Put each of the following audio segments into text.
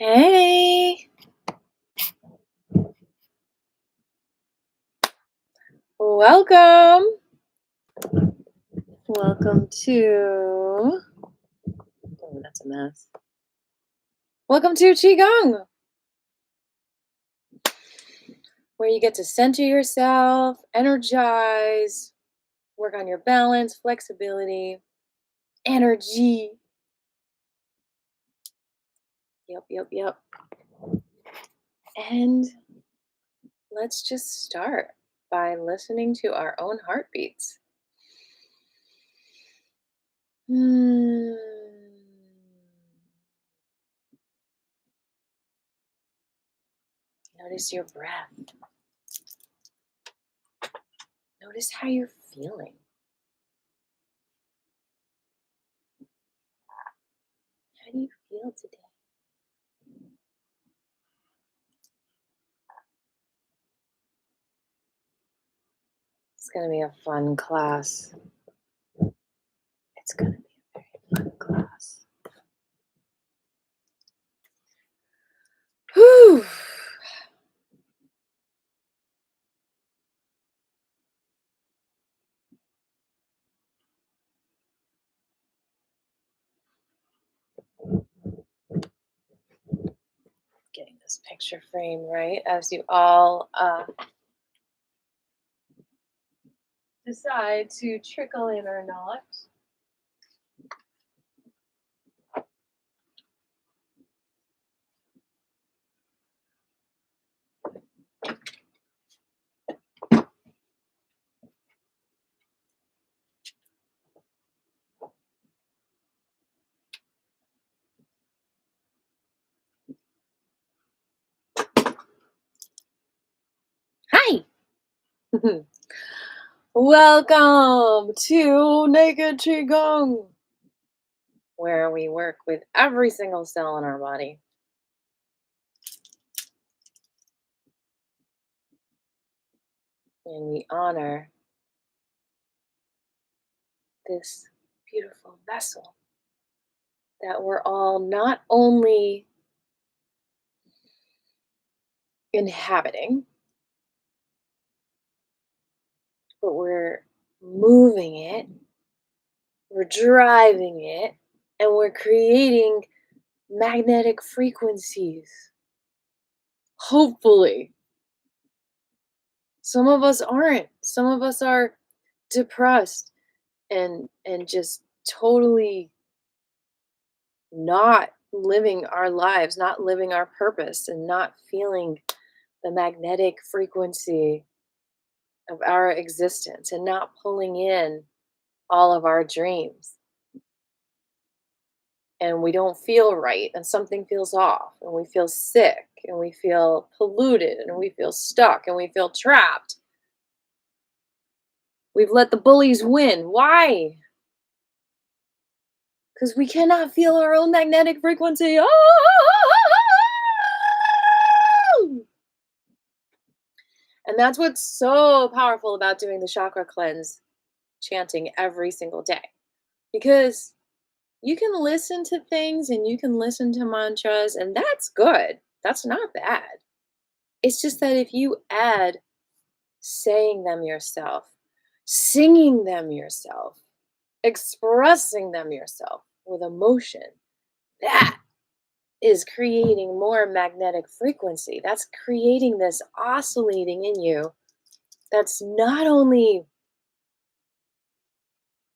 Hey, welcome. Welcome to. Oh, that's a mess. Welcome to Qigong, where you get to center yourself, energize, work on your balance, flexibility, energy. Yep. And let's just start by listening to our own heartbeats. Hmm. Notice your breath. Notice how you're feeling. How do you feel today? It's going to be a fun class. It's going to be a very fun class. Whew. Getting this picture frame right as you all decide to trickle in or not. Hi! Welcome to Naked Qigong, where we work with every single cell in our body. And we honor this beautiful vessel that we're all not only inhabiting, but we're moving it, we're driving it, and we're creating magnetic frequencies. Hopefully. Some of us aren't. Some of us are depressed and just totally not living our lives, not living our purpose, and not feeling the magnetic frequency of our existence and not pulling in all of our dreams. And we don't feel right, and something feels off, and we feel sick, and we feel polluted, and we feel stuck, and we feel trapped. We've let the bullies win. Why? Because we cannot feel our own magnetic frequency. And that's what's so powerful about doing the chakra cleanse, chanting every single day. Because you can listen to things and you can listen to mantras, and that's good. That's not bad. It's just that if you add saying them yourself, singing them yourself, expressing them yourself with emotion, that is creating more magnetic frequency. That's creating this oscillating in you that's not only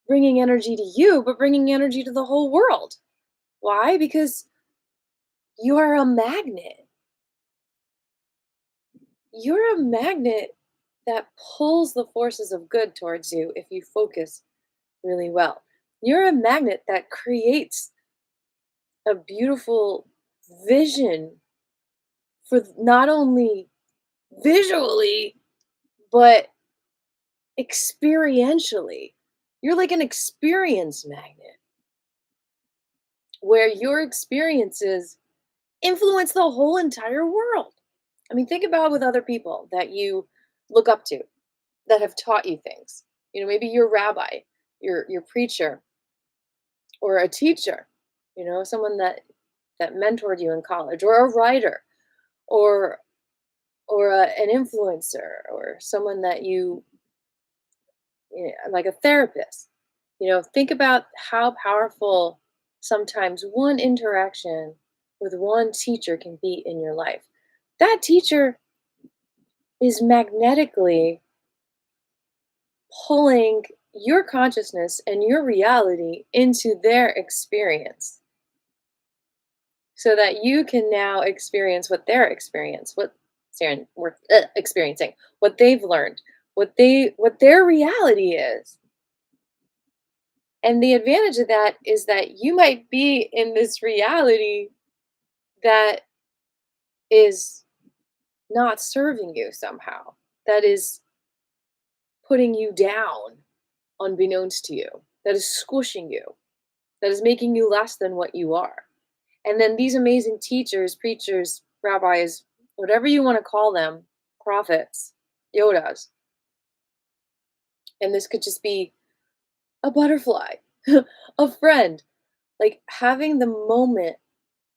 bringing energy to you, but bringing energy to the whole world. Why? Because you are a magnet. You're a magnet that pulls the forces of good towards you if you focus really well. You're a magnet that creates a beautiful vision for not only visually, but experientially. You're like an experience magnet where your experiences influence the whole entire world. I mean, think about with other people that you look up to that have taught you things. You know, maybe your rabbi, your preacher, or a teacher, someone that that mentored you in college, or a writer, or an influencer, or someone that like a therapist. Think about how powerful sometimes one interaction with one teacher can be in your life. That teacher is magnetically pulling your consciousness and your reality into their experience so that you can now experience what they're experiencing, what they've learned, what their reality is. And the advantage of that is that you might be in this reality that is not serving you somehow, that is putting you down unbeknownst to you, that is squishing you, that is making you less than what you are. And then these amazing teachers, preachers, rabbis, whatever you want to call them, prophets, Yodas, and this could just be a butterfly, a friend, like having the moment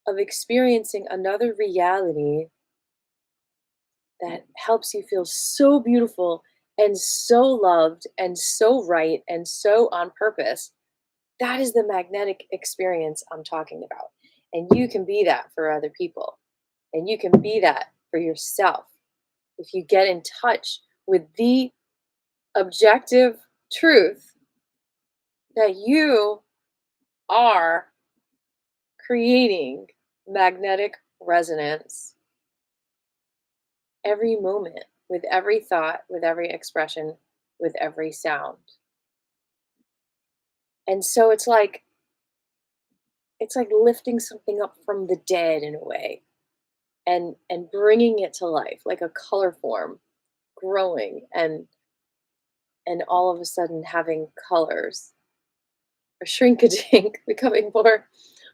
of experiencing another reality that helps you feel so beautiful and so loved and so right and so on purpose. That is the magnetic experience I'm talking about. And you can be that for other people. And you can be that for yourself if you get in touch with the objective truth that you are creating magnetic resonance every moment, with every thought, with every expression, with every sound. And so it's like lifting something up from the dead in a way, and bringing it to life like a color form, growing and all of a sudden having colors, or shrinkaging, becoming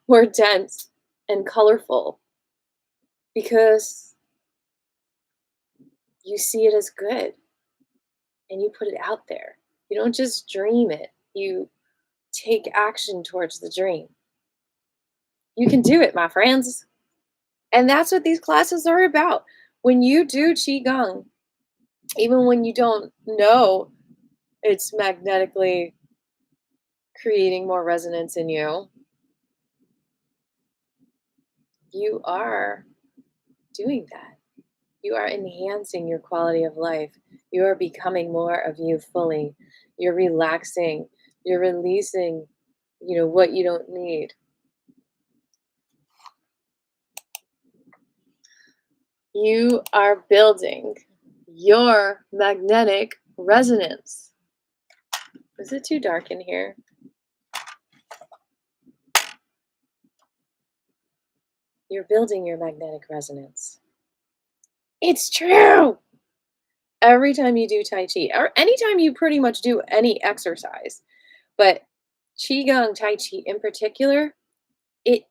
more dense and colorful because you see it as good and you put it out there. You don't just dream it, you take action towards the dream. You can do it, my friends. And that's what these classes are about. When you do Qigong, even when you don't know it's magnetically creating more resonance in you, you are doing that. You are enhancing your quality of life. You are becoming more of you fully. You're relaxing. You're releasing, what you don't need. You are building your magnetic resonance. Is it too dark in here? You're building your magnetic resonance. It's true. Every time you do Tai Chi, or anytime you pretty much do any exercise, but Qigong Tai Chi in particular, it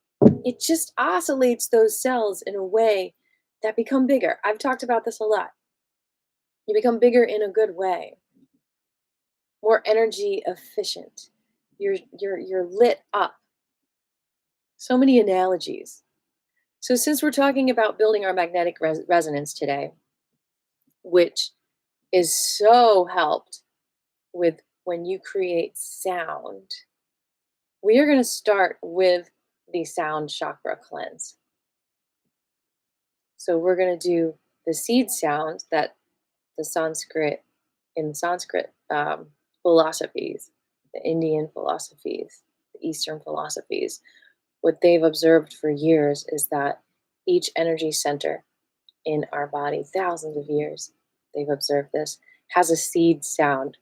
it just oscillates those cells in a way that become bigger. I've talked about this a lot. You become bigger in a good way, more energy efficient. You're lit up. So many analogies. So since we're talking about building our magnetic resonance today, which is so helped with when you create sound, we are going to start with the sound chakra cleanse. So we're going to do the seed sound that the Sanskrit philosophies, the Indian philosophies, the Eastern philosophies, what they've observed for years is that each energy center in our body, thousands of years, they've observed this, has a seed sound.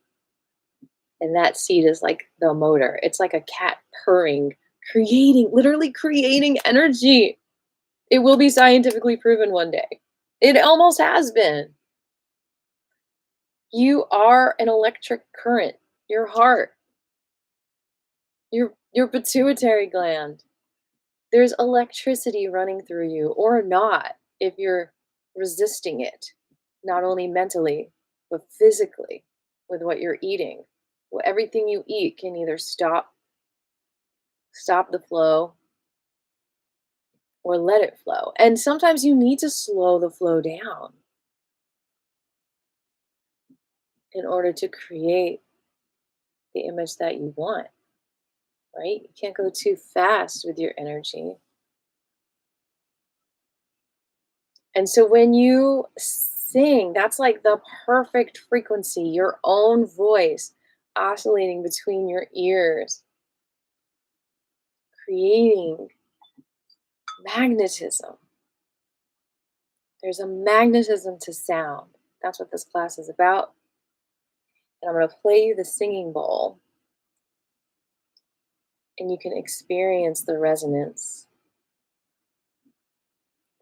And that seed is like the motor. It's like a cat purring, literally creating energy. It will be scientifically proven one day. It almost has been. You are an electric current. Your heart, your pituitary gland. There's electricity running through you, or not, if you're resisting it, not only mentally, but physically with what you're eating. Well, everything you eat can either stop the flow, or let it flow. And sometimes you need to slow the flow down in order to create the image that you want, right? You can't go too fast with your energy. And so when you sing, that's like the perfect frequency, your own voice oscillating between your ears, creating magnetism. There's a magnetism to sound. That's what this class is about. And I'm going to play you the singing bowl, and you can experience the resonance.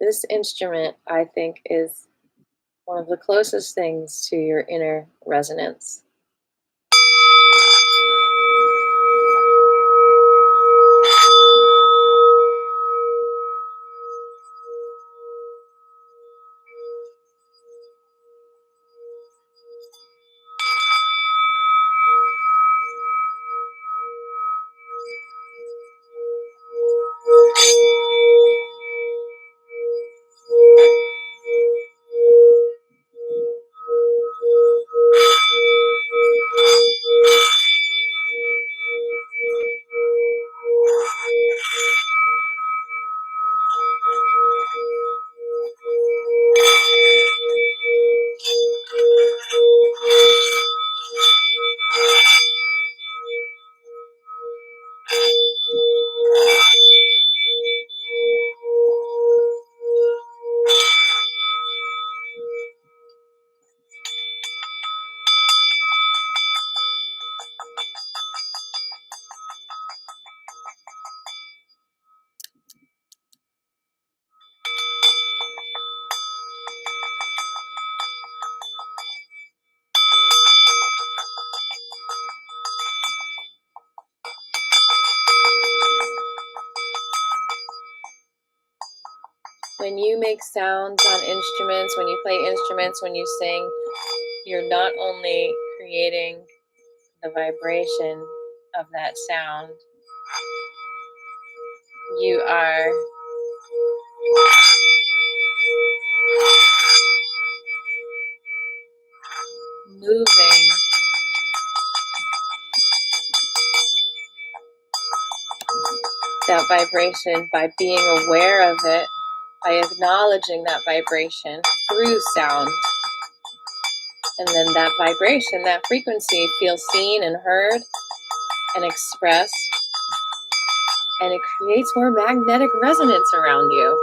This instrument, I think, is one of the closest things to your inner resonance. When you make sounds on instruments, when you play instruments, when you sing, you're not only creating the vibration of that sound, you are moving that vibration by being aware of it, by acknowledging that vibration through sound. And then that vibration, that frequency feels seen and heard and expressed, and it creates more magnetic resonance around you.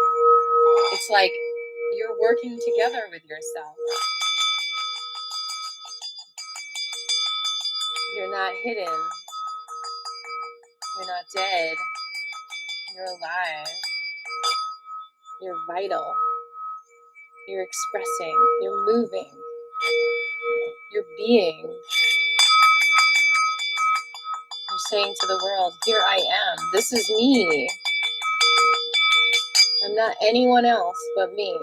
It's like you're working together with yourself. You're not hidden. You're not dead. You're alive. You're vital. You're expressing. You're moving. You're being. You're saying to the world, here I am. This is me. I'm not anyone else but me.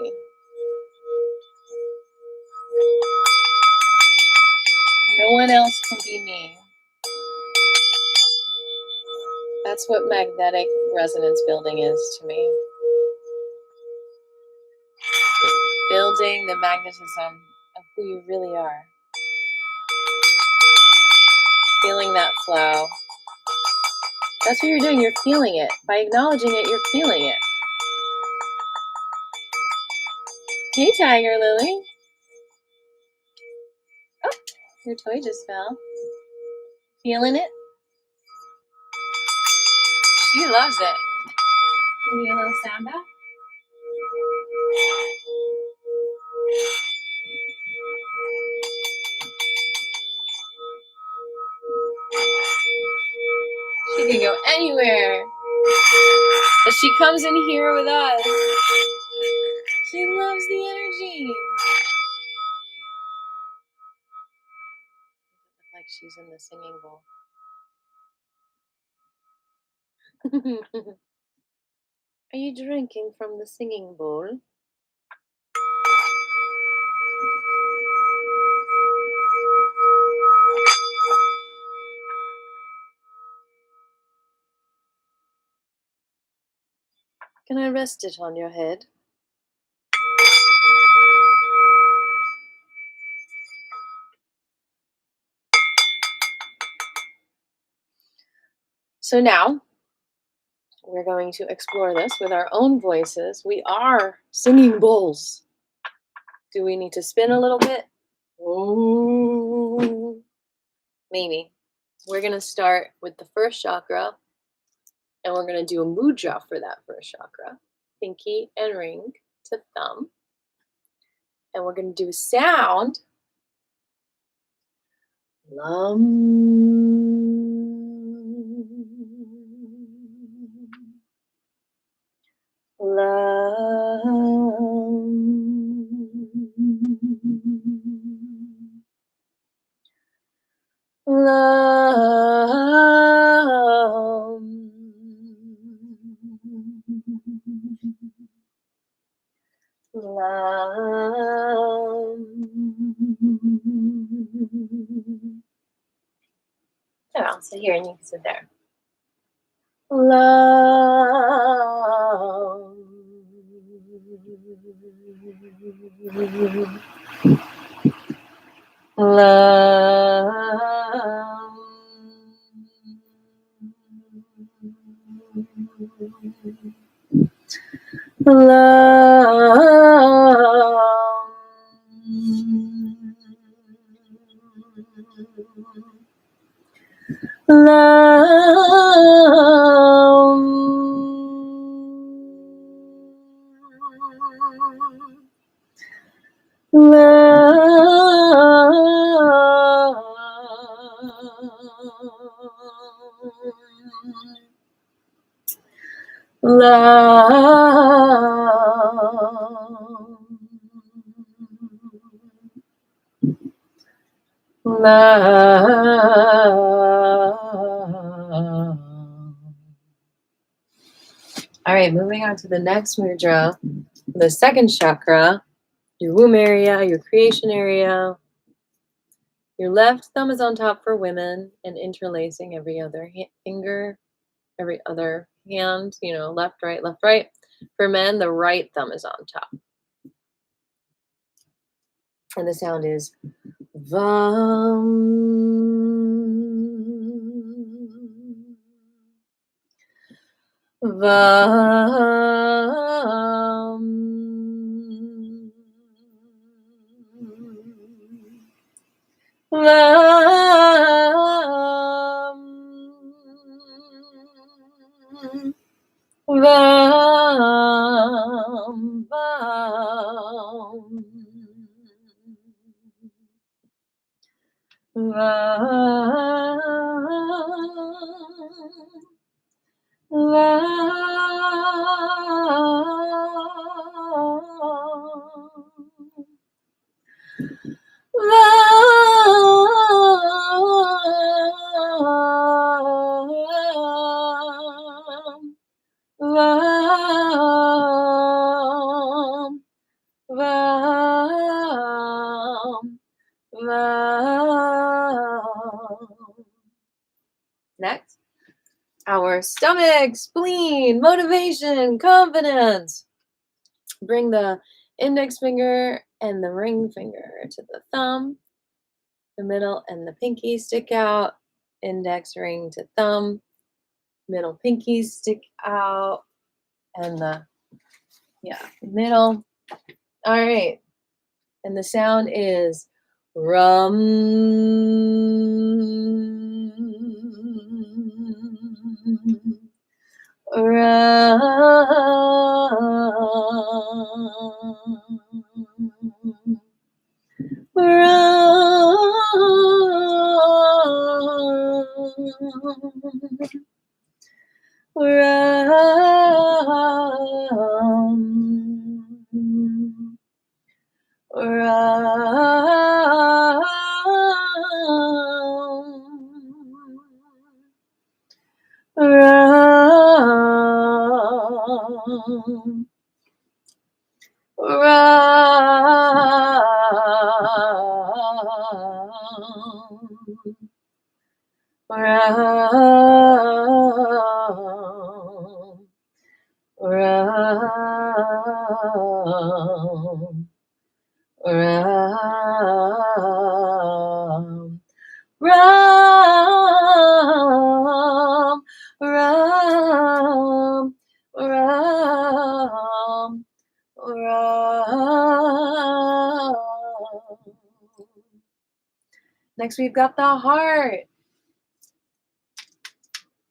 No one else can be me. That's what magnetic resonance building is to me. Building the magnetism of who you really are. Feeling that flow. That's what you're doing. You're feeling it. By acknowledging it, you're feeling it. Hey, Tiger Lily. Oh, your toy just fell. Feeling it? She loves it. Give me a little sound back. She can go anywhere. But she comes in here with us. She loves the energy. Look like she's in the singing bowl. Are you drinking from the singing bowl? Can I rest it on your head? So now we're going to explore this with our own voices. We are singing bowls. Do we need to spin a little bit? Ooh, maybe. We're going to start with the first chakra, and we're going to do a mudra for that first chakra. Pinky and ring to thumb. And we're going to do a sound. I'll sit here and you can sit there. All right, moving on to the next mudra, the second chakra, your womb area, your creation area. Your left thumb is on top for women and interlacing every other finger, every other hand, left, right, left, right. For men, the right thumb is on top. And the sound is Vam. Vam. Vam. Vam. Next, our stomach, spleen, motivation, confidence. Bring the index finger and the ring finger to the thumb. The middle and the pinky stick out. Index, ring to thumb. Middle pinky stick out. And the middle. All right. And the sound is rum. Rum. Ram, Ram, Ram, Ram, Ram, Ram. Next, we've got the heart,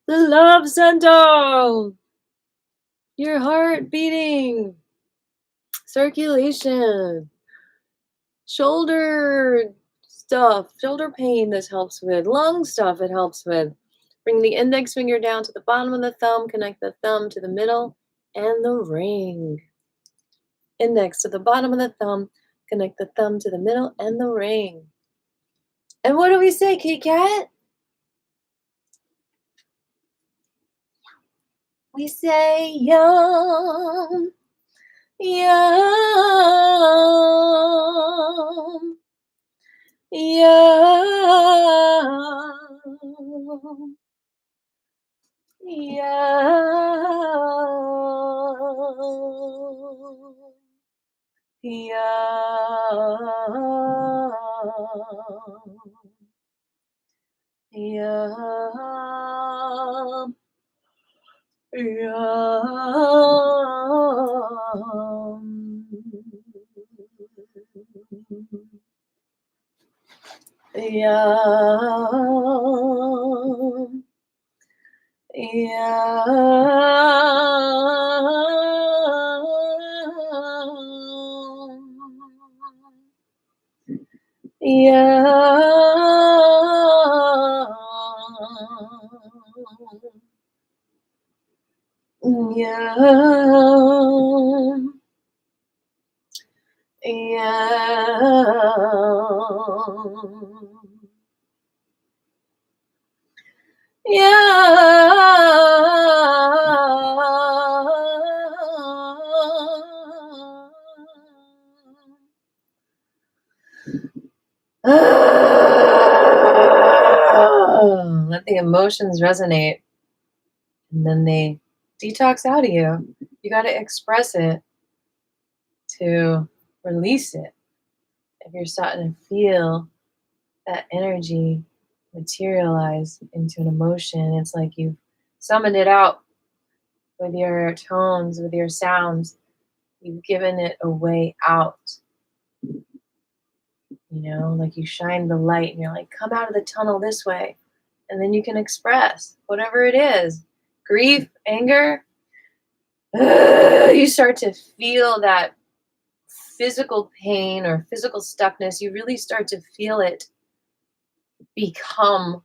the love center, your heart beating, circulation, shoulder stuff, shoulder pain this helps with, lung stuff it helps with. Bring the index finger down to the bottom of the thumb, connect the thumb to the middle and the ring. Index to the bottom of the thumb, connect the thumb to the middle and the ring. And what do we say, Kit Kat? We say yum, yum, yum, yum, yum, yum. Yum. Yum. Yum. Yum. Yum. Let the emotions resonate, and then they detox out of you. You got to express it to release it. If you're starting to feel that energy materialize into an emotion, it's like you've summoned it out with your tones, with your sounds. You've given it a way out. You know, like you shine the light and you're like, come out of the tunnel this way. And then you can express whatever it is. Grief, anger. You start to feel that physical pain or physical stuckness. You really start to feel it become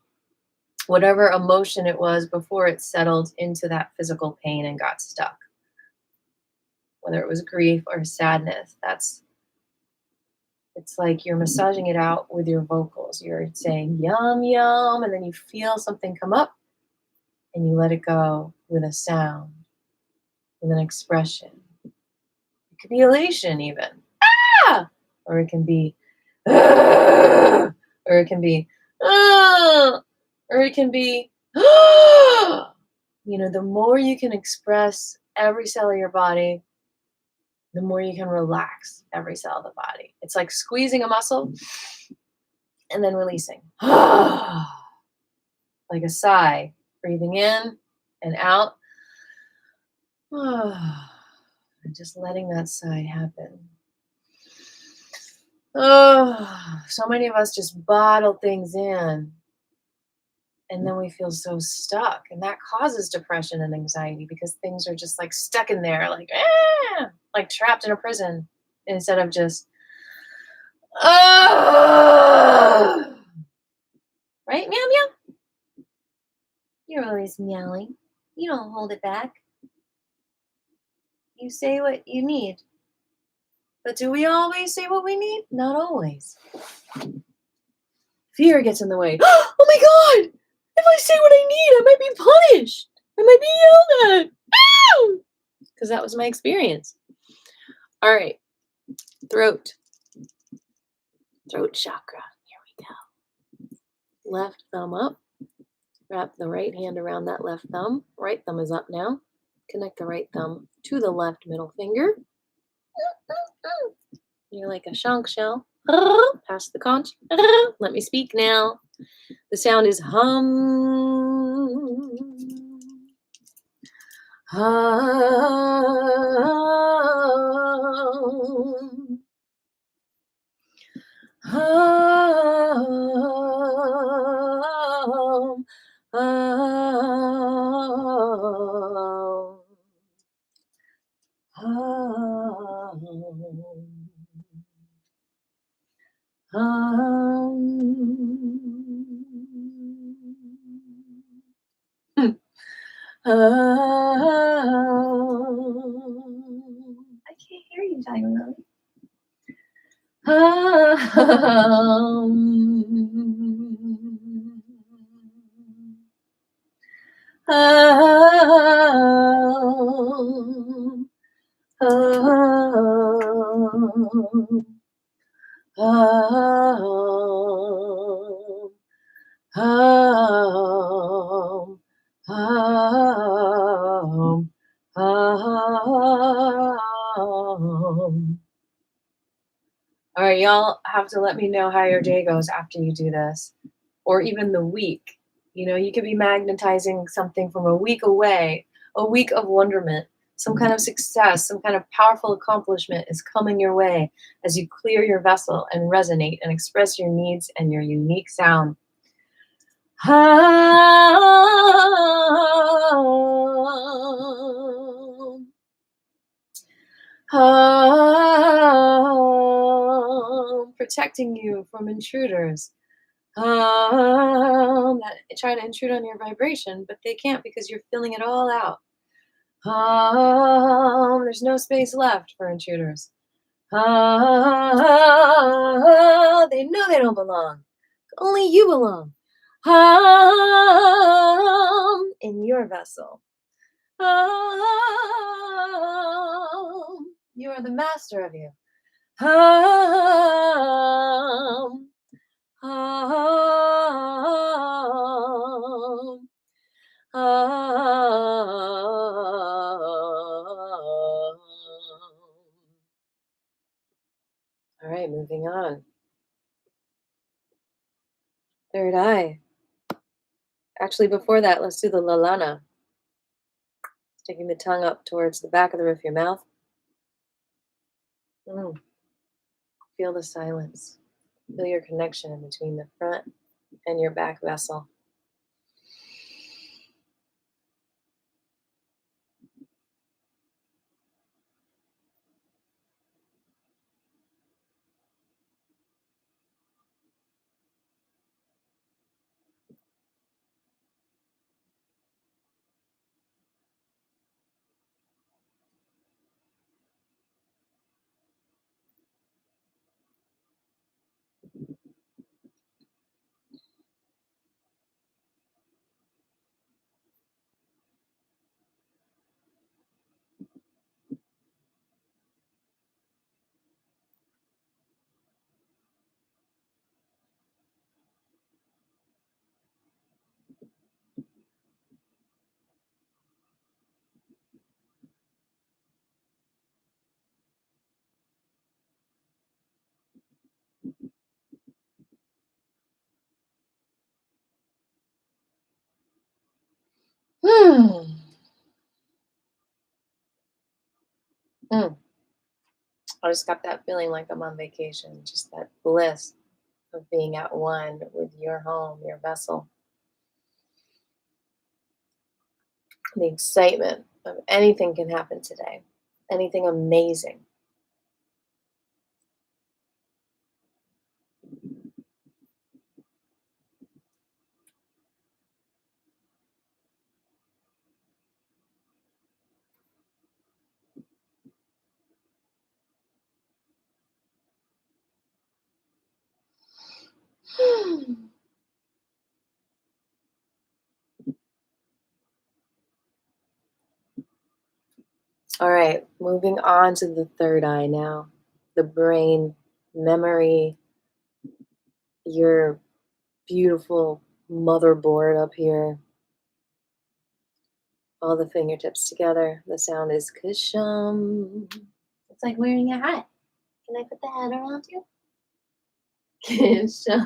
whatever emotion it was before it settled into that physical pain and got stuck. Whether it was grief or sadness, it's like you're massaging it out with your vocals. You're saying yum, yum, and then you feel something come up and you let it go with a sound, with an expression. It could be elation even. Ah! Or it can be, ah! Or it can be, ah! Or it can be, ah! You know, the more you can express every cell of your body, the more you can relax every cell of the body. It's like squeezing a muscle and then releasing. Like a sigh, breathing in and out. And just letting that sigh happen. So many of us just bottle things in. And then we feel so stuck. And that causes depression and anxiety because things are just like stuck in there, like trapped in a prison instead of just, right, meow meow? You're always meowing. You don't hold it back. You say what you need. But do we always say what we need? Not always. Fear gets in the way. Oh my God! If I say what I need, I might be punished. I might be yelled at. Because that was my experience. All right. Throat. Throat chakra. Here we go. Left thumb up. Wrap the right hand around that left thumb. Right thumb is up now. Connect the right thumb to the left middle finger. You're like a shank shell. Pass the conch. Let me speak now. The sound is hum. Hum. Hum. Hum. Hum. I can't hear you, Diamond. All right, y'all have to let me know how your day goes after you do this, or even the week. You know, you could be magnetizing something from a week away, a week of wonderment, some kind of success, some kind of powerful accomplishment is coming your way as you clear your vessel and resonate and express your needs and your unique sound. Protecting you from intruders that try to intrude on your vibration, but they can't because you're filling it all out. There's no space left for intruders. They know they don't belong. Only you belong. In your vessel. You are the master of you. All right, moving on. Third eye. Actually, before that, let's do the lalana. Sticking the tongue up towards the back of the roof of your mouth. Feel the silence. Feel your connection between the front and your back vessel. I just got that feeling like I'm on vacation, just that bliss of being at one with your home, your vessel. The excitement of anything can happen today, anything amazing. All right, moving on to the third eye now. The brain, memory, your beautiful motherboard up here. all the fingertips together. The sound is kashum. It's like wearing a hat. Can I put the hat around you? Kisham.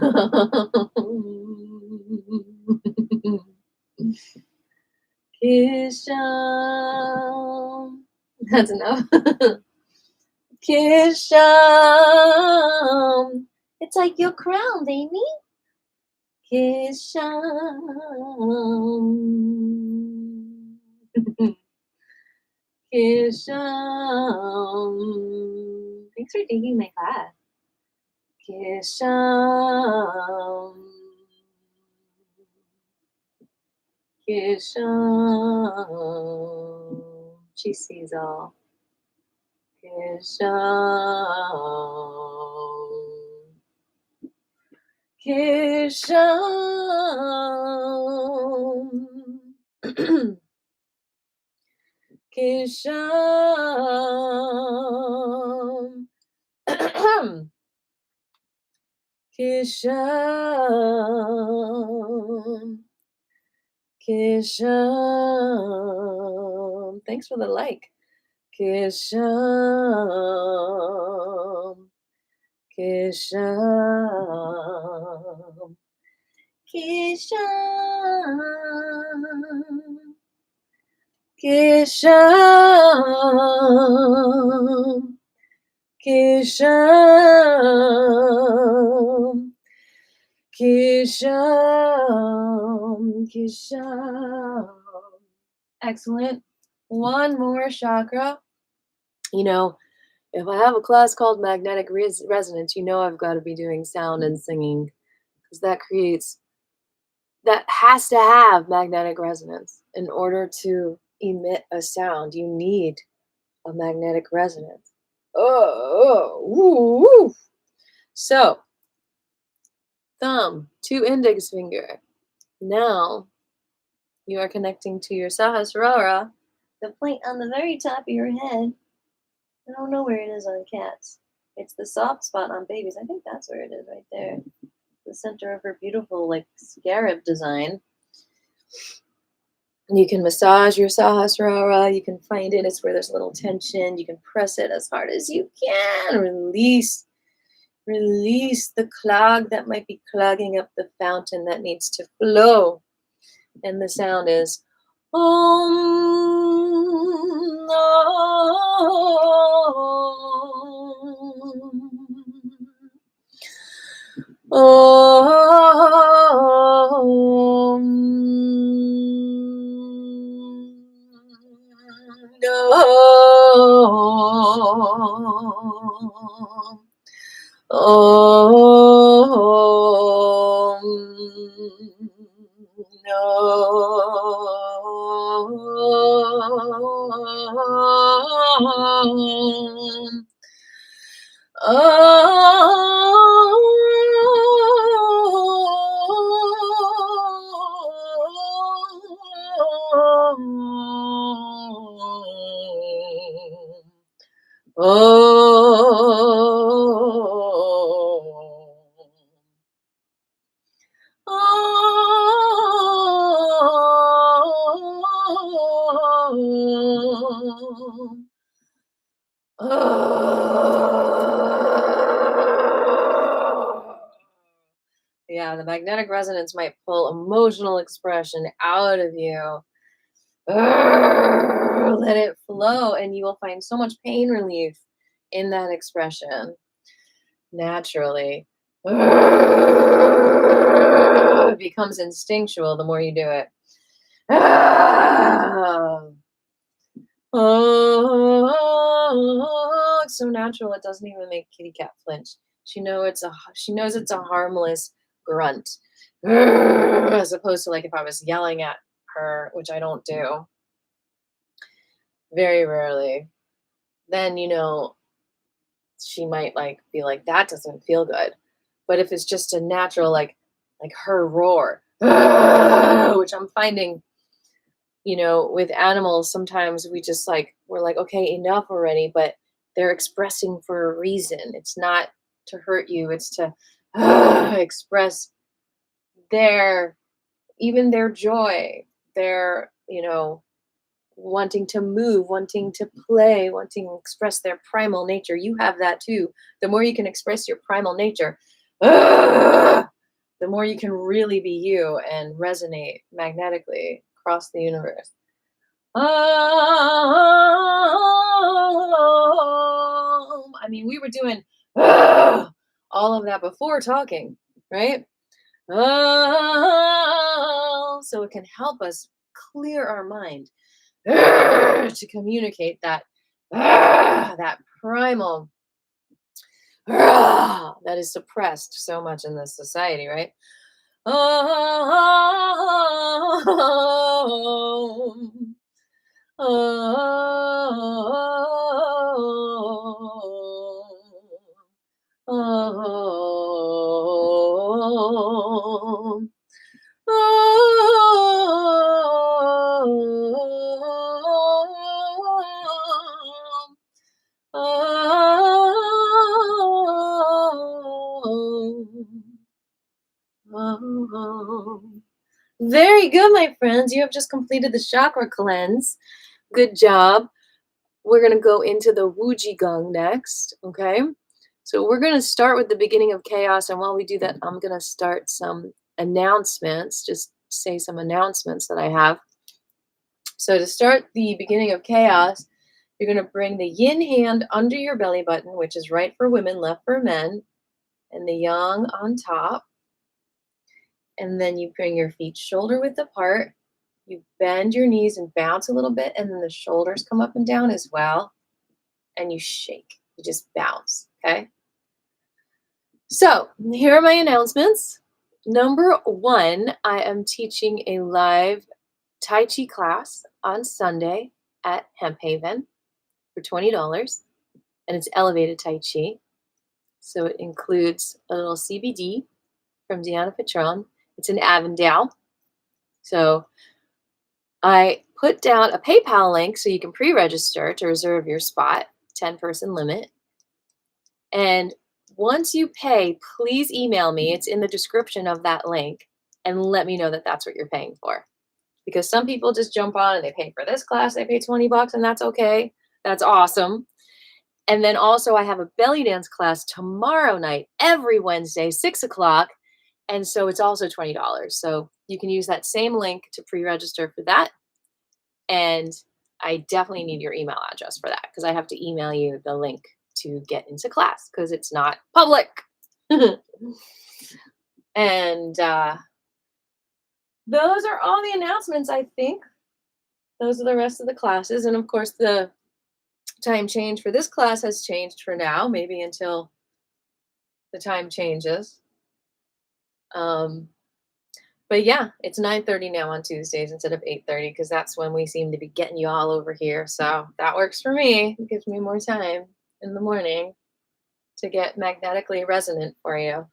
Kisham. That's enough. Kisham. It's like your crown, Amy. Kisham. Kisham. Thanks for taking my class. Kisham. Kisham. She sees all. Kisham. Kisham. Kisham. Kisham. Kisham. Thanks for the like. Kisham. Kisham. Kisham. Kisham. Kisham. Kisham. Kisham. Excellent. One more chakra. You know, if I have a class called magnetic resonance, you know I've got to be doing sound and singing, because that has to have magnetic resonance. In order to emit a sound, you need a magnetic resonance. Woo. So, thumb to index finger. Now, you are connecting to your Sahasrara, the point on the very top of your head. I don't know where it is on cats. It's the soft spot on babies. I think that's where it is, right there. The center of her beautiful, like, scarab design. You can massage your Sahasrara. You can find it. It's where there's a little tension. You can press it as hard as you can. Release the clog that might be clogging up the fountain that needs to flow. And the sound is Om. Om. Yeah, the magnetic resonance might pull emotional expression out of you. Let it flow, and you will find so much pain relief in that expression naturally. It becomes instinctual the more you do it. Oh, it's so natural. It doesn't even make kitty cat flinch. She knows it's a harmless grunt, as opposed to like if I was yelling at her, which I don't do very rarely. Then she might like be like, that doesn't feel good. But if it's just a natural like her roar, which I'm finding, with animals, sometimes we're like, okay, enough already, but they're expressing for a reason. It's not to hurt you, it's to express even their joy, their, wanting to move, wanting to play, wanting to express their primal nature. You have that too. The more you can express your primal nature, the more you can really be you and resonate magnetically across the universe. I mean, we were doing all of that before talking, right? So it can help us clear our mind to communicate that primal that is suppressed so much in this society, right? Very good, my friends. You have just completed the chakra cleanse. Good job. We're going to go into the Wuji Gong next, okay? So we're going to start with the beginning of chaos, and while we do that, I'm going to start some announcements, just say some announcements that I have. So to start the beginning of chaos, you're going to bring the yin hand under your belly button, which is right for women, left for men, and the yang on top. And then you bring your feet shoulder width apart. You bend your knees and bounce a little bit, and then the shoulders come up and down as well. And you shake. You just bounce, okay? So here are my announcements. Number one, I am teaching a live Tai Chi class on Sunday at Hemp Haven for $20, and it's elevated Tai Chi. So it includes a little CBD from Deanna Patron. It's in Avondale. So I put down a PayPal link so you can pre-register to reserve your spot, 10-person limit. And once you pay, please email me. It's in the description of that link, and let me know that that's what you're paying for. Because some people just jump on and they pay for this class, they pay $20, and that's okay. That's awesome. And then also I have a belly dance class tomorrow night, every Wednesday, 6 o'clock. And so it's also $20. So you can use that same link to pre-register for that. And I definitely need your email address for that, because I have to email you the link to get into class, because it's not public. And those are all the announcements, I think. Those are the rest of the classes. And of course, the time change for this class has changed for now, maybe until the time changes. But yeah, it's 9:30 now on Tuesdays instead of 8:30, because that's when we seem to be getting you all over here. So that works for me. It gives me more time in the morning to get magnetically resonant for you.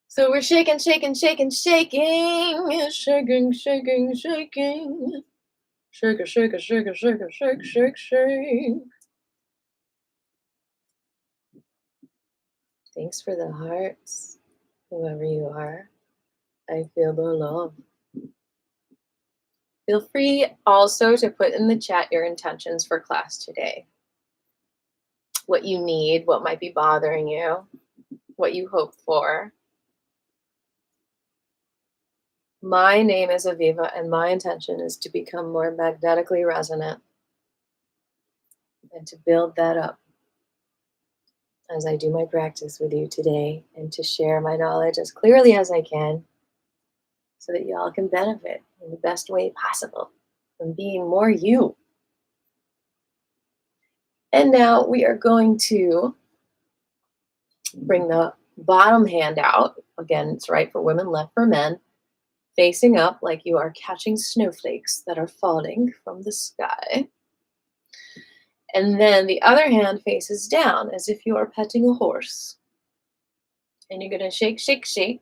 So we're shaking, shaking, shaking, shaking, shaking, shaking, shaking. Shake, shake, shake, shake, shake, shake, shake. Thanks for the hearts, whoever you are. I feel the love. Feel free also to put in the chat your intentions for class today. What you need, what might be bothering you, what you hope for. My name is Aviva, and my intention is to become more magnetically resonant and to build that up as I do my practice with you today, and to share my knowledge as clearly as I can so that y'all can benefit in the best way possible from being more you. And now we are going to bring the bottom hand out. Again, it's right for women, left for men. Facing up like you are catching snowflakes that are falling from the sky. And then the other hand faces down as if you are petting a horse. And you're going to shake, shake, shake,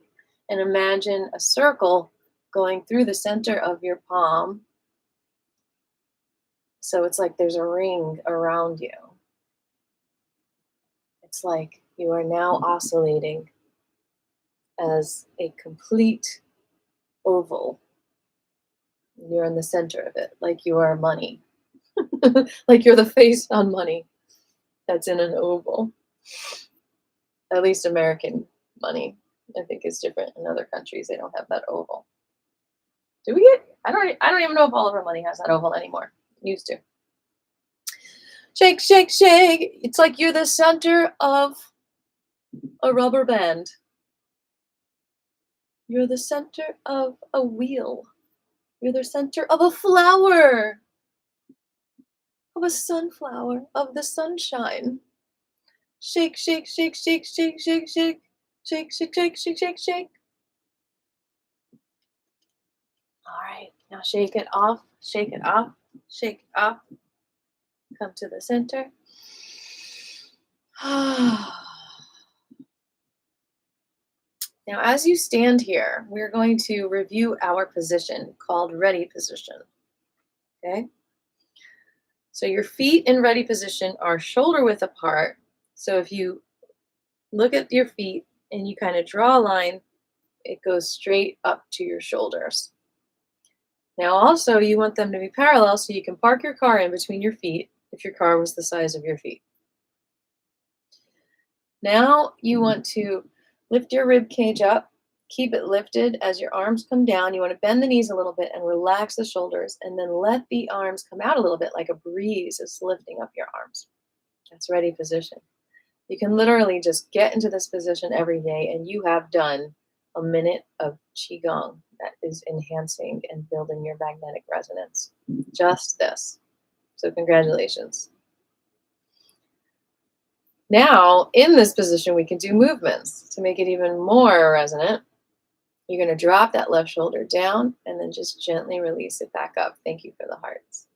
and imagine a circle going through the center of your palm. So it's like there's a ring around you. It's like you are now oscillating as a complete oval. You're in the center of it, like you are money. Like you're the face on money that's in an oval. At least American money, I think, is different. In other countries, they don't have that oval. Do we get? I don't even know if all of our money has that oval anymore. Used to. Shake, shake, shake. It's like you're the center of a rubber band. You're the center of a wheel. You're the center of a flower, of a sunflower, of the sunshine. Shake, shake, shake, shake, shake, shake, shake, shake, shake, shake, shake, shake, shake. All right, now shake it off, shake it off, shake it off. Come to the center. Now, as you stand here, we're going to review our position called ready position. Okay? So your feet in ready position are shoulder width apart. So if you look at your feet and you kind of draw a line, it goes straight up to your shoulders. Now, also, you want them to be parallel so you can park your car in between your feet if your car was the size of your feet. Now, you want to lift your rib cage up, keep it lifted as your arms come down. You want to bend the knees a little bit and relax the shoulders, and then let the arms come out a little bit like a breeze is lifting up your arms. That's ready position. You can literally just get into this position every day, and you have done a minute of Qigong that is enhancing and building your magnetic resonance. Just this. So congratulations. Now, in this position, we can do movements to make it even more resonant. You're going to drop that left shoulder down and then just gently release it back up. Thank you for the hearts.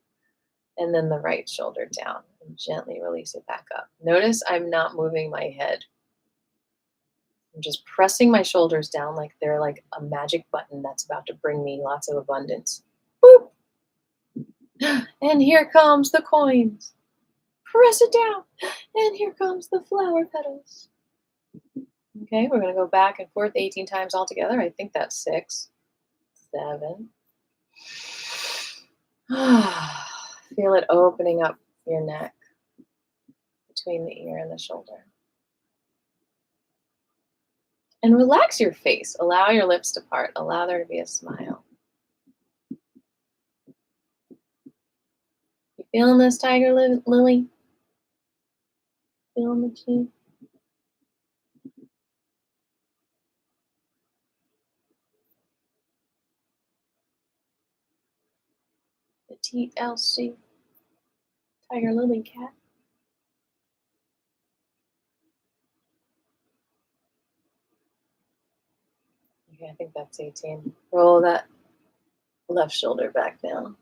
And then the right shoulder down and gently release it back up. Notice I'm not moving my head. I'm just pressing my shoulders down like they're like a magic button that's about to bring me lots of abundance. Boop! And here comes the coins. Press it down. And here comes the flower petals. Okay, we're going to go back and forth 18 times altogether. I think that's 6, 7. Feel it opening up your neck between the ear and the shoulder. And relax your face. Allow your lips to part. Allow there to be a smile. You feeling this, Tiger Lily? Feeling the chi? The TLC. Tiger Lily cat. Okay, I think that's 18. Roll that left shoulder back down.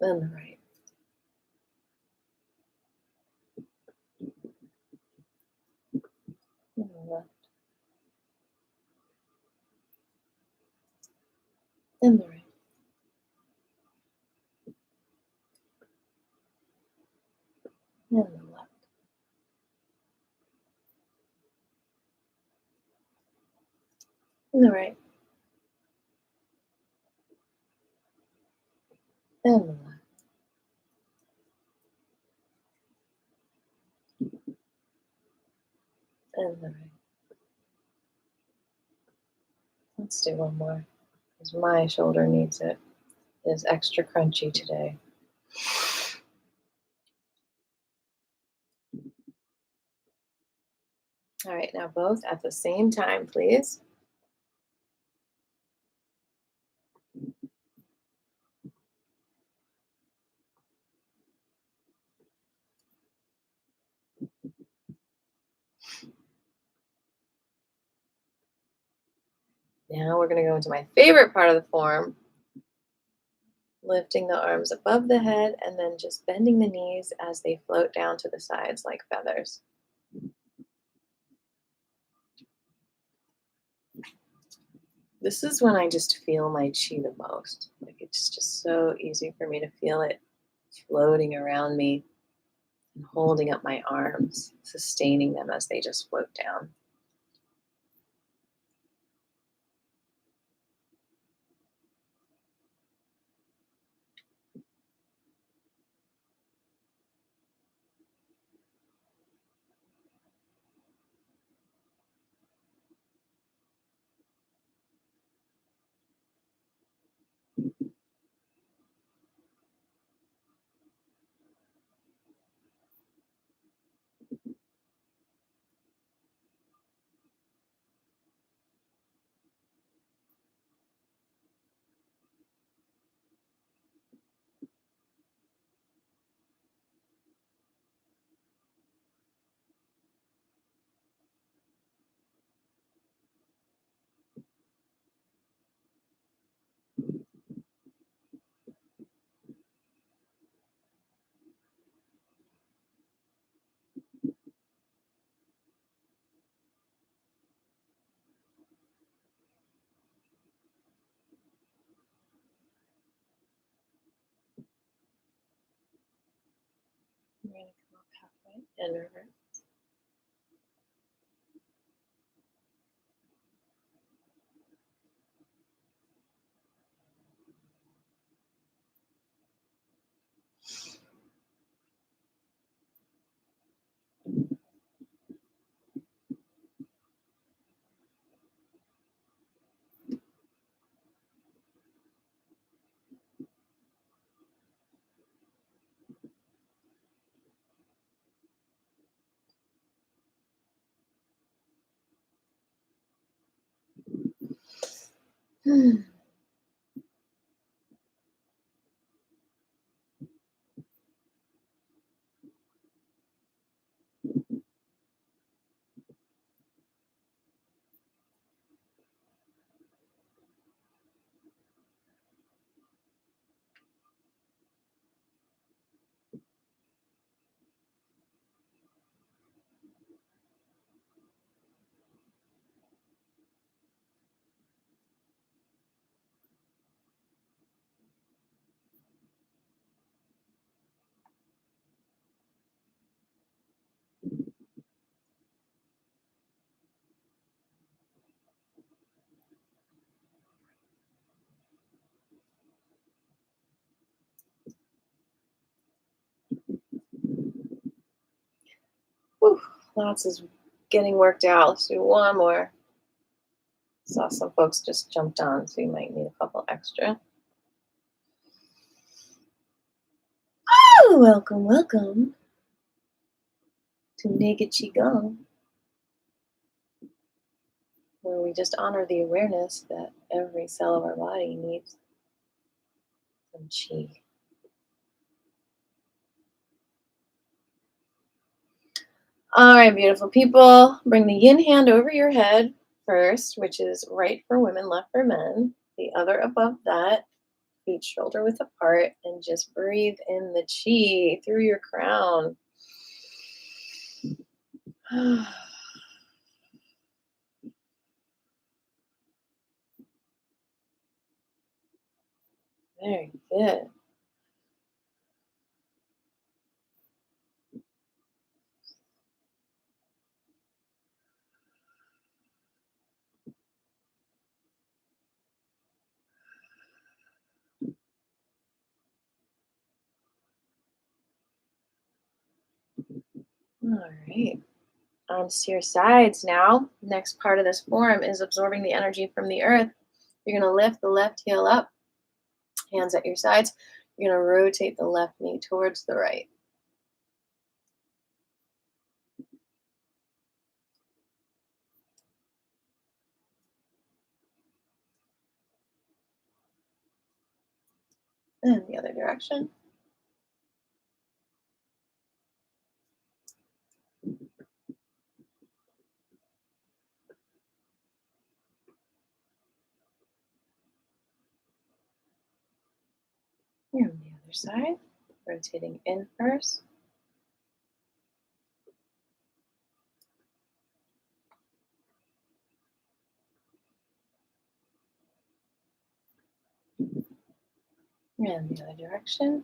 Then the right. And the left. Then the right. And the left. And the right. And the left. And the right. Let's do one more, because my shoulder needs it. It is extra crunchy today. All right, now both at the same time, please. Now we're going to go into my favorite part of the form, lifting the arms above the head and then just bending the knees as they float down to the sides like feathers. This is when I just feel my chi the most. Like it's just so easy for me to feel it floating around me and holding up my arms, sustaining them as they just float down. We're going to come up halfway and reverse. Whew, lots is getting worked out. Let's do one more. Saw some folks just jumped on, so you might need a couple extra. Oh, welcome, welcome to Naked Qigong, where we just honor the awareness that every cell of our body needs some qi. All right, beautiful people, bring the yin hand over your head first, which is right for women, left for men. The other above that, feet shoulder width apart, and just breathe in the qi through your crown. Very good. All right. Arms to your sides now. Next part of this form is absorbing the energy from the earth. You're going to lift the left heel up, hands at your sides. You're going to rotate the left knee towards the right. And the other direction. And the other side. Rotating in first. And the other direction.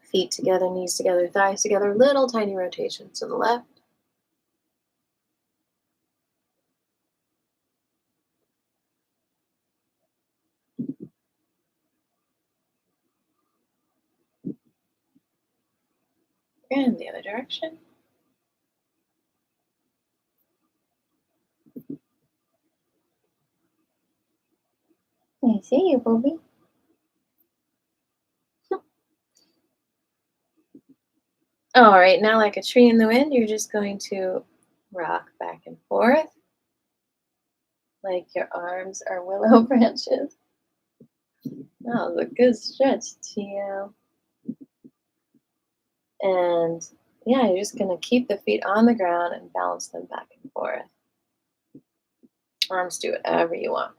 Feet together, knees together, thighs together, little tiny rotations to the left. And the other direction. I see you, Bobby. All right, now like a tree in the wind, you're just going to rock back and forth like your arms are willow branches. That was a good stretch, Tio. And yeah, you're just going to keep the feet on the ground and balance them back and forth. Arms do whatever you want.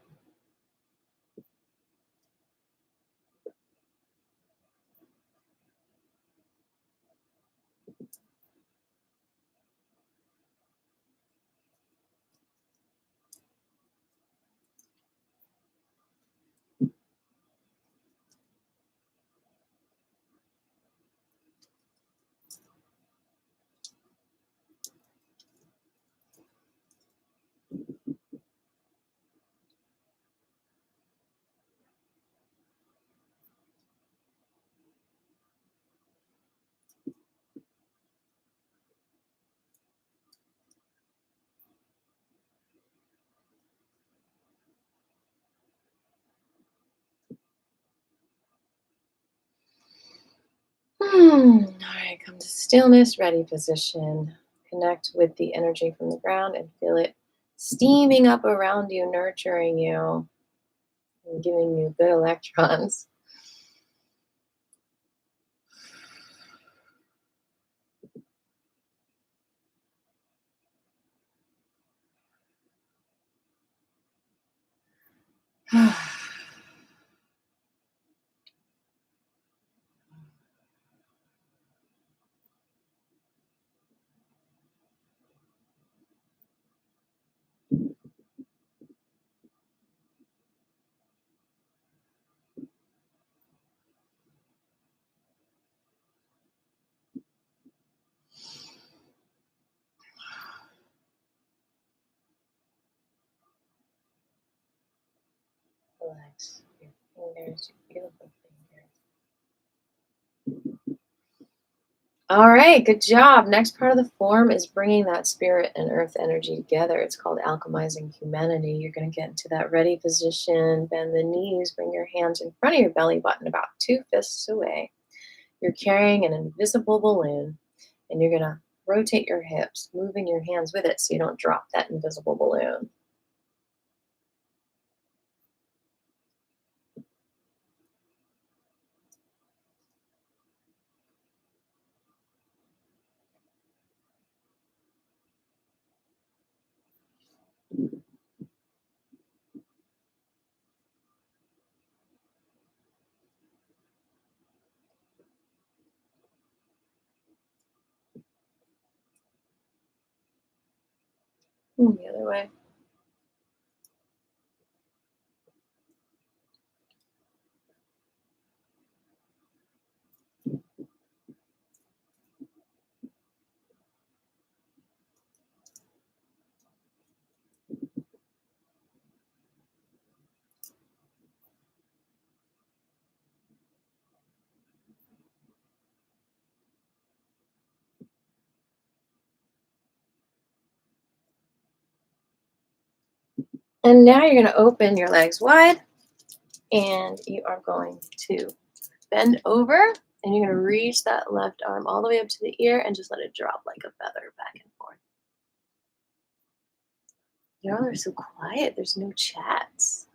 All right, come to stillness, ready position. Connect with the energy from the ground and feel it steaming up around you, nurturing you, and giving you good electrons. Relax your fingers, your beautiful fingers. All right, good job. Next part of the form is bringing that spirit and earth energy together. It's called alchemizing humanity. You're going to get into that ready position, bend the knees, bring your hands in front of your belly button about 2 fists away. You're carrying an invisible balloon, and you're going to rotate your hips, moving your hands with it so you don't drop that invisible balloon. The other way. And now you're going to open your legs wide, and you are going to bend over, and you're going to reach that left arm all the way up to the ear and just let it drop like a feather back and forth. Y'all are so quiet. There's no chats.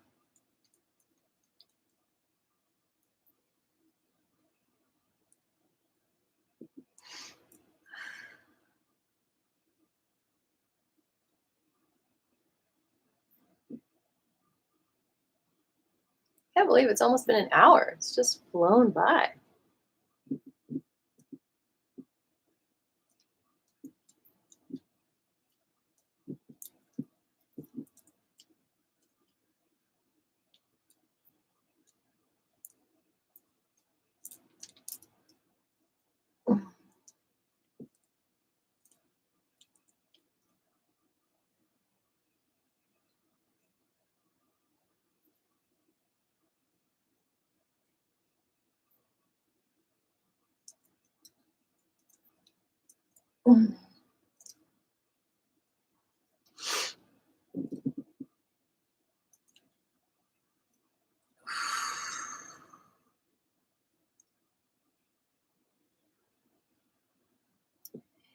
I can't believe it's almost been an hour. It's just flown by.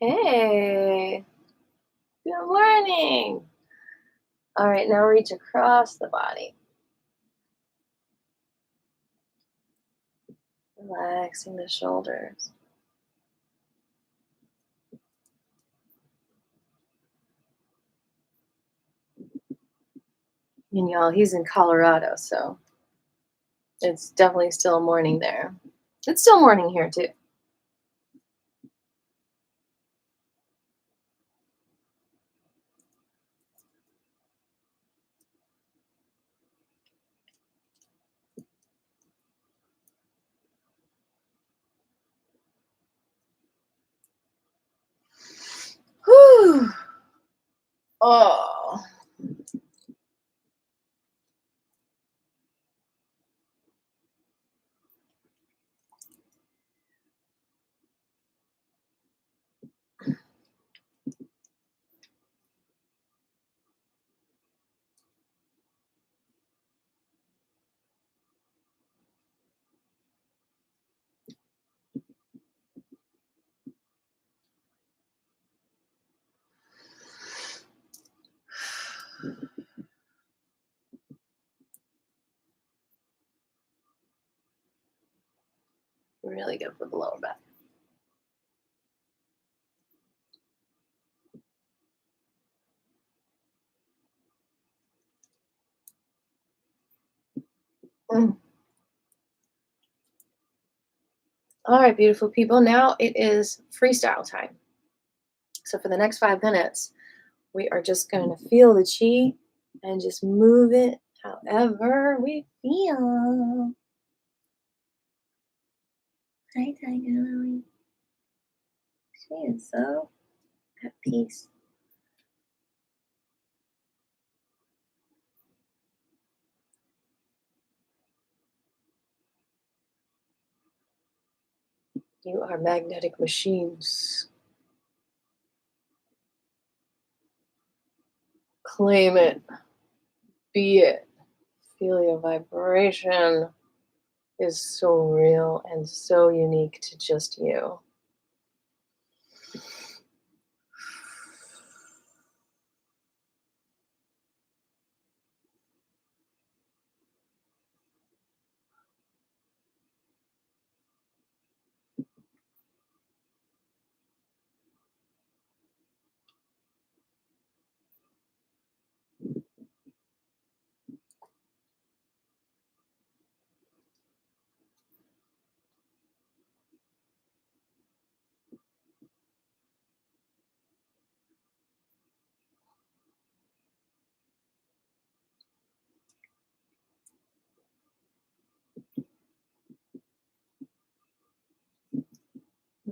Hey, good morning. All right, now reach across the body. Relaxing the shoulders. And y'all, he's in Colorado, so it's definitely still morning there. It's still morning here, too. Whew. Oh. really good for the lower back. Mm. All right, beautiful people. Now it is freestyle time. So for the next 5 minutes, we are just going to feel the chi and just move it however we feel. Hi, Tiger Lily. She is so at peace. You are magnetic machines. Claim it. Be it. Feel your vibration is so real and so unique to just you.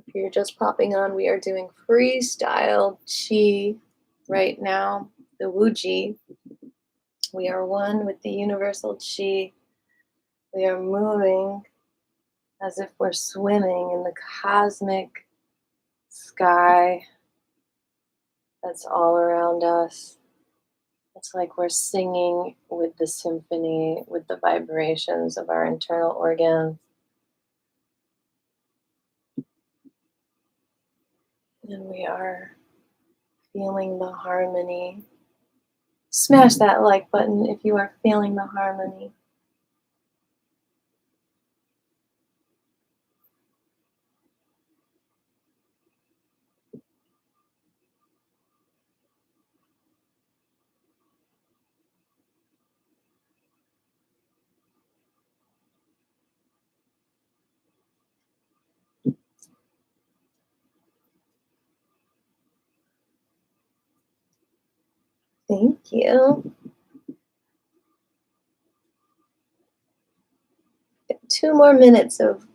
If you're just popping on, we are doing freestyle chi right now, the Wu Ji. We are one with the universal chi. We are moving as if we're swimming in the cosmic sky that's all around us. It's like we're singing with the symphony, with the vibrations of our internal organs. And we are feeling the harmony. Smash that like button if you are feeling the harmony. Thank you. 2 more minutes of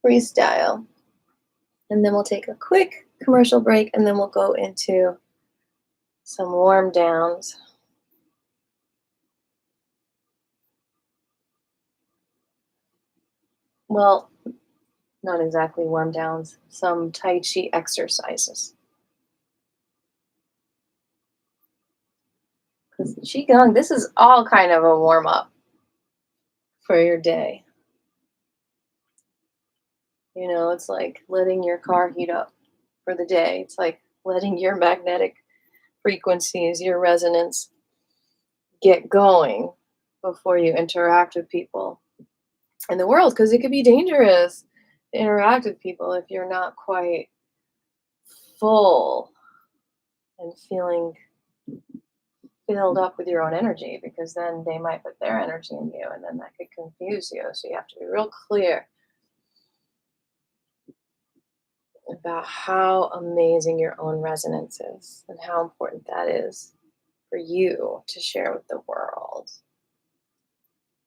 freestyle. And then we'll take a quick commercial break and then we'll go into some warm downs. Well, not exactly warm downs, some Tai Chi exercises. Because Qigong, this is all kind of a warm up for your day. You know, it's like letting your car heat up for the day. It's like letting your magnetic frequencies, your resonance get going before you interact with people in the world, because it could be dangerous to interact with people if you're not quite full and feeling filled up with your own energy, because then they might put their energy in you and then that could confuse you. So you have to be real clear about how amazing your own resonance is and how important that is for you to share with the world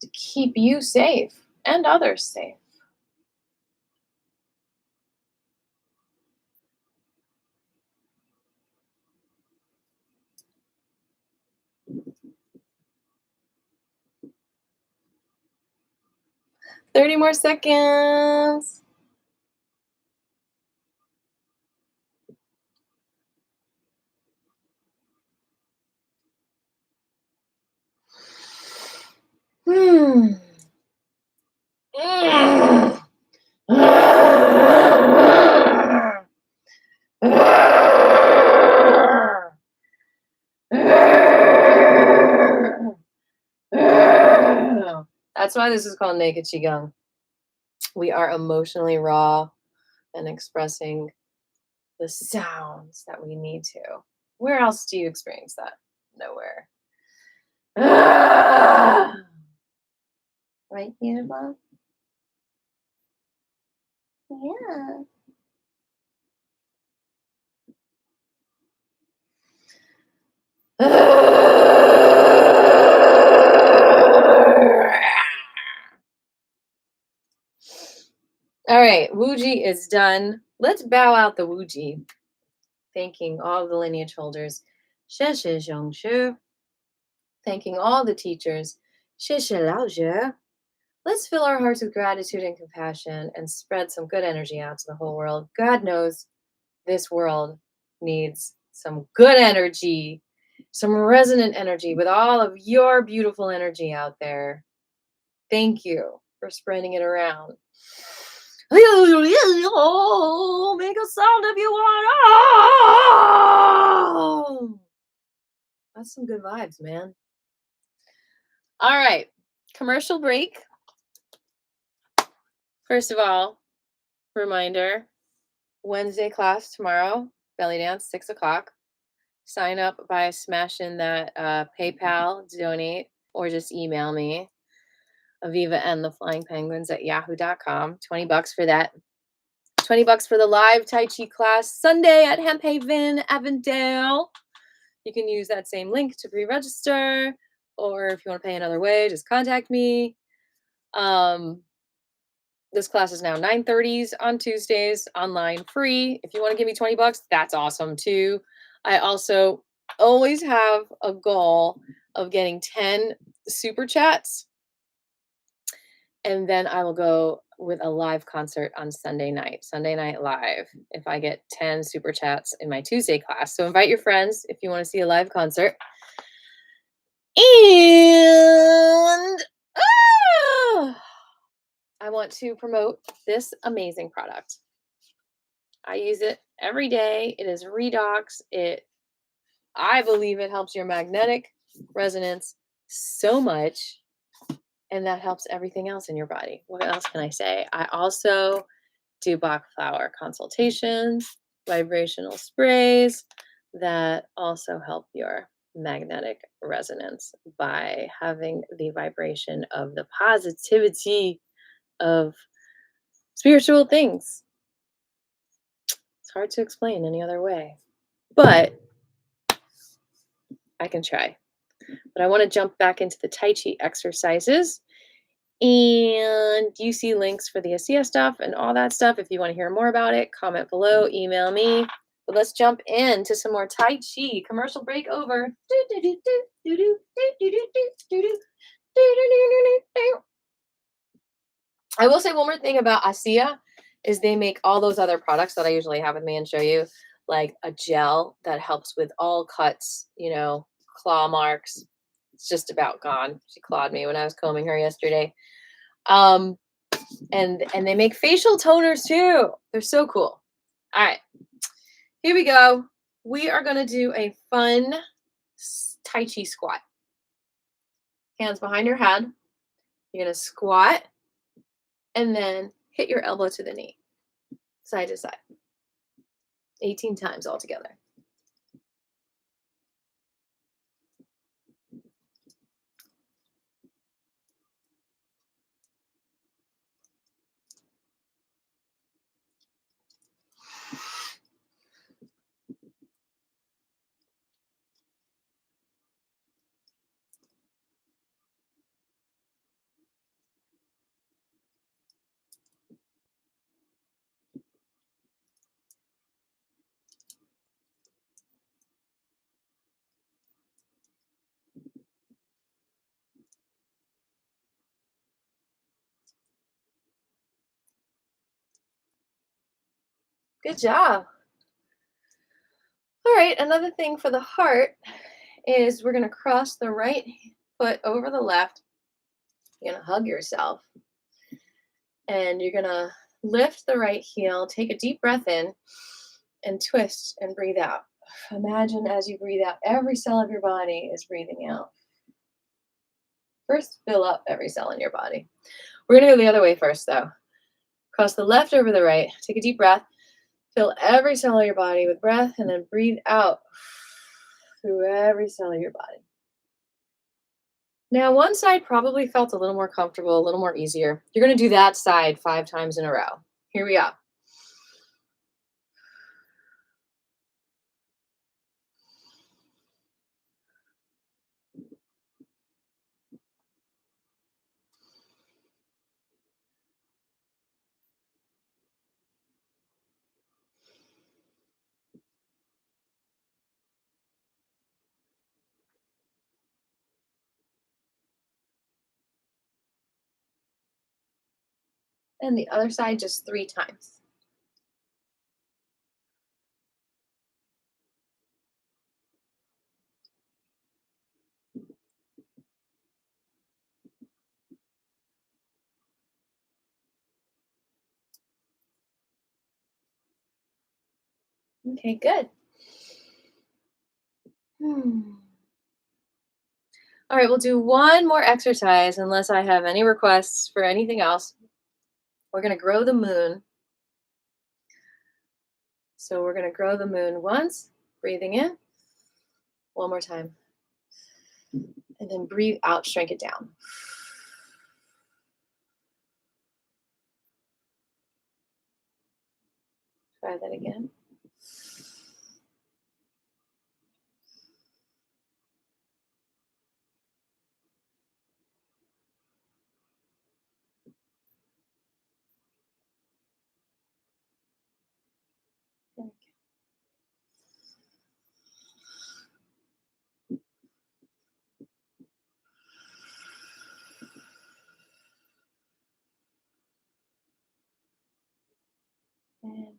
to keep you safe and others safe. Thirty more seconds. Hmm. That's why this is called naked qigong. We are emotionally raw and expressing the sounds that we need to. Where else do you experience that? Nowhere. Ah! Right here, Bob? Yeah. All right, Wuji is done. Let's bow out the Wuji. Thanking all the lineage holders. 谢谢上师. Thanking all the teachers. 谢谢老师. Let's fill our hearts with gratitude and compassion and spread some good energy out to the whole world. God knows this world needs some good energy, some resonant energy with all of your beautiful energy out there. Thank you for spreading it around. Make a sound if you want. That's some good vibes, man. All right, commercial break. First of all, reminder, Wednesday class tomorrow, belly dance, 6 o'clock. Sign up by smashing that PayPal donate or just email me, Aviva and the Flying Penguins at yahoo.com. $20 for that. $20 for the live Tai Chi class Sunday at Hemp Haven, Avondale. You can use that same link to pre-register, or if you want to pay another way, just contact me. This class is now 9:30s on Tuesdays, online, free. If you want to give me $20, that's awesome too. I also always have a goal of getting 10 super chats, and then I will go with a live concert on Sunday night live, if I get 10 super chats in my Tuesday class. So invite your friends if you want to see a live concert. And I want to promote this amazing product. I use it every day. It is redox. I believe it helps your magnetic resonance so much, and that helps everything else in your body. What else can I say? I also do Bach Flower consultations, vibrational sprays that also help your magnetic resonance by having the vibration of the positivity of spiritual things. It's hard to explain any other way, but I can try. But I want to jump back into the Tai Chi exercises. And you see links for the ASEA stuff and all that stuff. If you want to hear more about it, comment below, email me. But let's jump into some more Tai Chi. Commercial break over. I will say one more thing about ASEA is they make all those other products that I usually have with me and show you, like a gel that helps with all cuts, claw marks. It's just about gone. She clawed me when I was combing her yesterday. And they make facial toners too. They're so cool. All right, here we go. We are going to do a fun Tai Chi squat. Hands behind your head. You're going to squat and then hit your elbow to the knee, side to side. 18 times altogether. Good job. All right, another thing for the heart is we're going to cross the right foot over the left. You're going to hug yourself. And you're going to lift the right heel, take a deep breath in, and twist and breathe out. Imagine as you breathe out, every cell of your body is breathing out. First, fill up every cell in your body. We're going to go the other way first, though. Cross the left over the right. Take a deep breath. Fill every cell of your body with breath and then breathe out through every cell of your body. Now, one side probably felt a little more comfortable, a little more easier. You're going to do that side 5 times in a row. Here we go. And the other side just 3 times. Okay, good. All right, we'll do one more exercise unless I have any requests for anything else. We're going to grow the moon. So we're going to grow the moon once, breathing in. One more time. And then breathe out, shrink it down. Try that again. And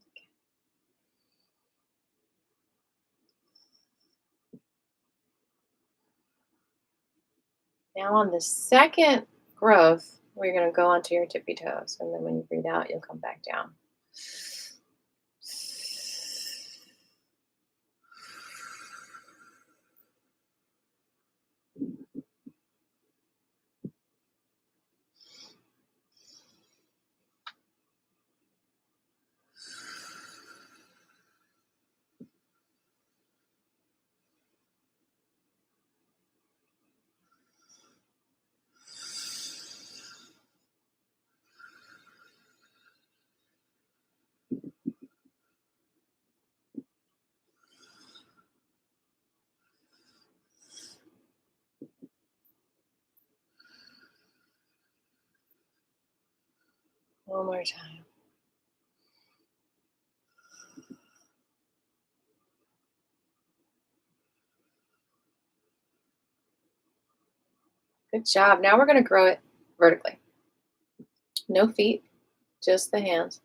now on the second growth, we're going to go onto your tippy toes. And then when you breathe out, you'll come back down. One more time. Good job. Now we're going to grow it vertically. No feet, just the hands.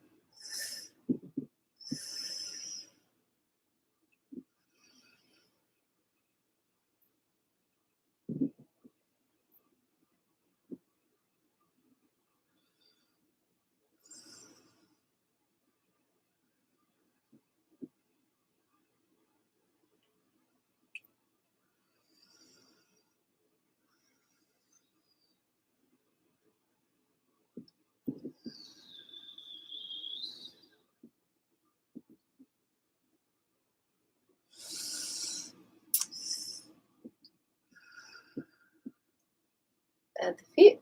At the feet.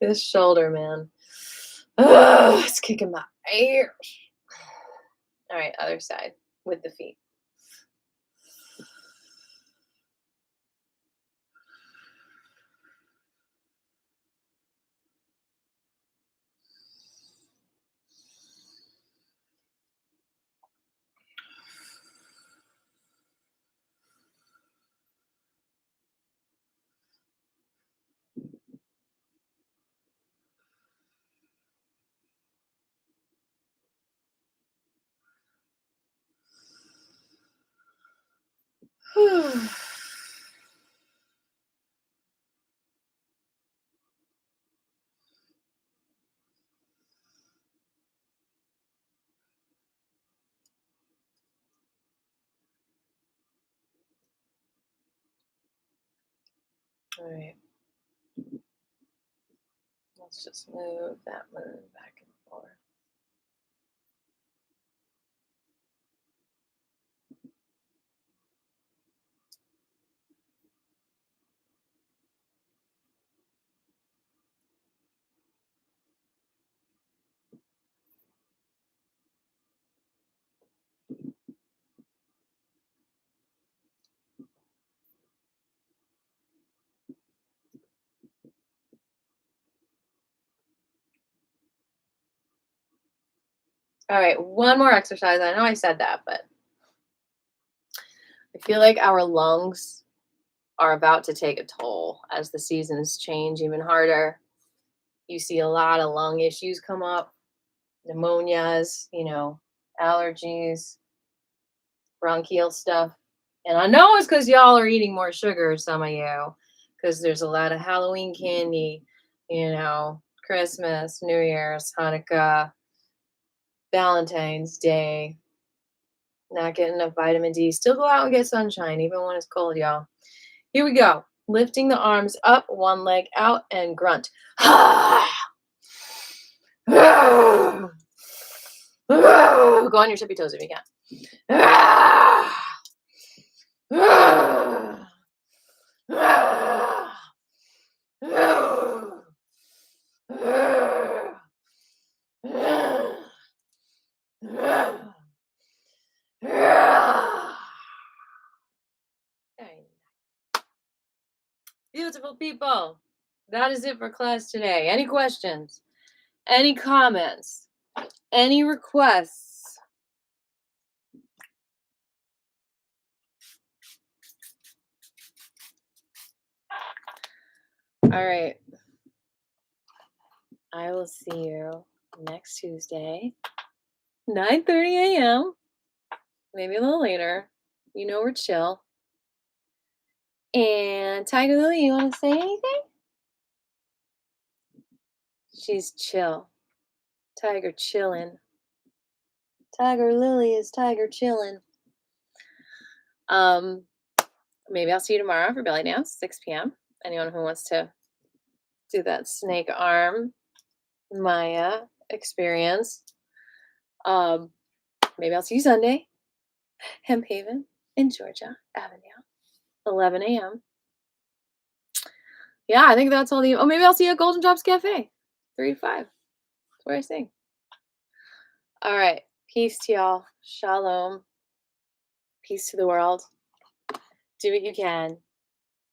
This shoulder, man. It's kicking my ears. All right, other side with the feet. All right. Let's just move that moon back and forth. All right, one more exercise. I know I said that, but I feel like our lungs are about to take a toll as the seasons change even harder. You see a lot of lung issues come up, pneumonias, allergies, bronchial stuff. And I know it's because y'all are eating more sugar, some of you, because there's a lot of Halloween candy, Christmas, New Year's, Hanukkah, Valentine's Day, not getting enough vitamin D. Still go out and get sunshine, even when it's cold, y'all. Here we go. Lifting the arms up, one leg out, and grunt. Go on your tippy toes if you can. Beautiful people, that is it for class today. Any questions? Any comments? Any requests? All right. I will see you next Tuesday, 9:30 a.m. Maybe a little later. We're chill. And Tiger Lily, you want to say anything? She's chill. Tiger chillin'. Tiger Lily is tiger chillin'. Maybe I'll see you tomorrow for belly dance, 6 p.m. Anyone who wants to do that snake arm Maya experience. Maybe I'll see you Sunday, Hemp Haven in Georgia Avenue, 11 a.m. Yeah, I think that's all the. Oh, maybe I'll see you at Golden Drops Cafe, 3 to 5. That's where I sing. All right. Peace to y'all. Shalom. Peace to the world. Do what you can.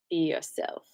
Be yourself.